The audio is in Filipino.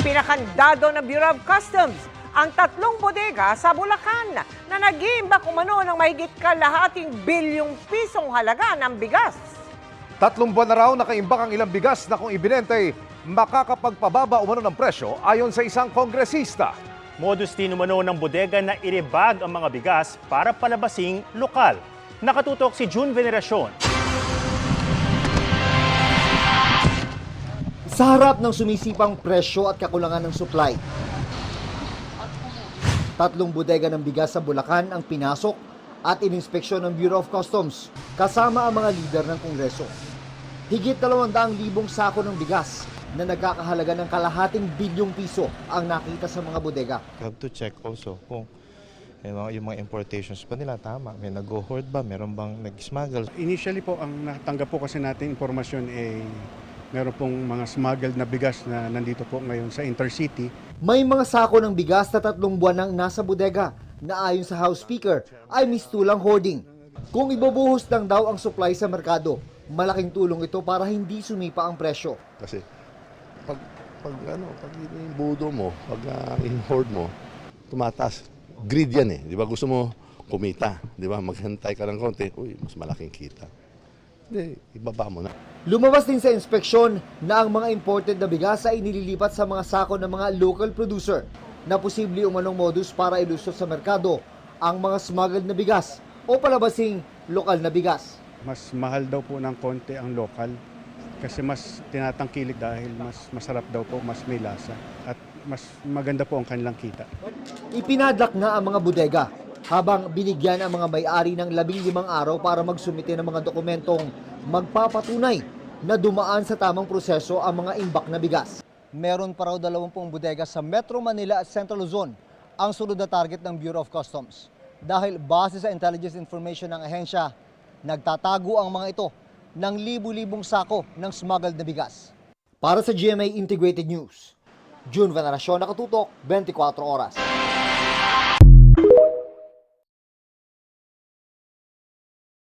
Ipinakandado ng Bureau of Customs ang 3 bodega sa Bulacan na nag-iimbak umano ng mahigit kalahating bilyong pisong halaga ng bigas. 3 buwan na raw nakaimbak ang ilang bigas na kung ibinente, makakapagpababa umano ng presyo ayon sa isang kongresista. Modus din umano ng bodega na iribag ang mga bigas para palabasing lokal. Nakatutok si June Veneracion. Sa harap ng sumisipang presyo at kakulangan ng supply, 3 bodega ng bigas sa Bulacan ang pinasok at ininspeksyon ng Bureau of Customs kasama ang mga lider ng Kongreso. Higit 200,000 sako ng bigas na nagkakahalaga ng kalahating bilyong piso ang nakita sa mga bodega. You have to check also kung yung mga importations pa nila tama. May nag-hoard ba? Meron bang nag-smuggle? Initially po, ang natanggap po kasi natin informasyon meron pong mga smuggled na bigas na nandito po ngayon sa Intercity. May mga sako ng bigas na 3 buwan nang nasa bodega na ayon sa House Speaker ay mistulang hoarding. Kung ibubuhos lang daw ang supply sa merkado, malaking tulong ito para hindi sumipa ang presyo. Kasi pag budo mo, pag in-hoard mo, tumataas. Greed yan eh. Di ba gusto mo kumita? Di ba maghantay ka ng konti, uy, mas malaking kita. Hindi, ibaba mo na. Lumabas din sa inspeksyon na ang mga imported na bigas ay inililipat sa mga sako ng mga local producer na posible umanong modus para ilusot sa merkado ang mga smuggled na bigas o palabasing lokal na bigas. Mas mahal daw po ng konti ang local kasi mas tinatangkilik dahil mas masarap daw po, mas may lasa at mas maganda po ang kanilang kita. Ipinadlak na ang mga bodega habang binigyan ang mga may-ari ng 15 araw para magsumite ng mga dokumentong magpapatunay na dumaan sa tamang proseso ang mga imbak na bigas. Meron pa raw 20 bodega sa Metro Manila at Central Luzon ang sunod na target ng Bureau of Customs. Dahil base sa intelligence information ng ahensya, nagtatago ang mga ito ng libu-libong sako ng smuggled na bigas. Para sa GMA Integrated News, June Veneracion, nakatutok 24 oras.